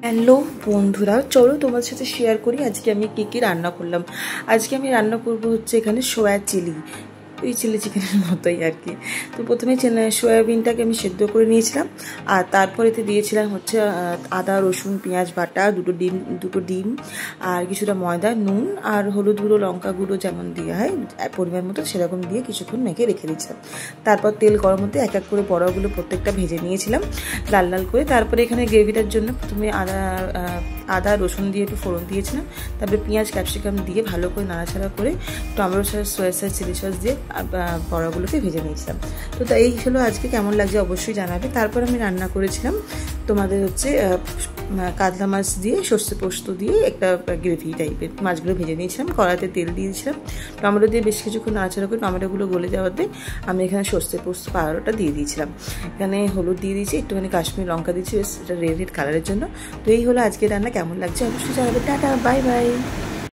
Hello বন্ধুরা, চলো তোমার সাথে শেয়ার করি আজকে আমি কী রান্না করলাম। আজকে আমি রান্না করব হচ্ছে এখানে সোয়া চিলি, ওই চিলি চিকেনের মতোই আর কি। তো প্রথমে সয়াবিনটাকে আমি সেদ্ধ করে নিয়েছিলাম, আর তারপর এতে দিয়েছিলাম হচ্ছে আদা রসুন পেঁয়াজ বাটা, দুটো ডিম আর কিছুটা ময়দা, নুন আর হলুদ গুঁড়ো লঙ্কা গুঁড়ো যেমন দেওয়া হয় পরিমাণ মতো সেরকম দিয়ে কিছুক্ষণ মেখে রেখে দিয়েছিলাম। তারপর তেল গরম হতে এক এক করে বড়াগুলো প্রত্যেকটা ভেজে নিয়েছিলাম লাল লাল করে। তারপরে এখানে গ্রেভিটার জন্য প্রথমে আদা রসুন দিয়ে একটু ফোড়ন দিয়েছিলাম, তারপরে পেঁয়াজ ক্যাপসিকাম দিয়ে ভালো করে নাড়াচাড়া করে tomato sauce soya sauce chilli sauce দিয়ে বড়াগুলোকে ভেজে নিয়েছিলাম। তো এই হলো আজকে, কেমন লাগছে অবশ্যই জানাবে। তারপর আমি রান্না করেছিলাম তোমাদের হচ্ছে কাতলা মাছ দিয়ে সর্ষে পোস্ত দিয়ে একটা গ্রেভি টাইপের, মাছগুলো ভেজে নিয়েছিলাম, কড়াইতে তেল দিয়েছিলাম, টমেটো দিয়ে বেশ কিছুক্ষণ নাড়াচাড়া করে টমেটোগুলো গলে যাওয়াতে আমি এখানে সর্ষে পোস্ত পাউডারটা দিয়ে দিয়েছিলাম। এখানে হলুদ দিয়ে দিয়েছি, একটুখানি কাশ্মীর লঙ্কা দিয়েছি এটা রেড কালারের জন্য। তো এই হলো আজকে রান্না, কেমন লাগছে অবশ্যই জানাবে। Tata, bye bye.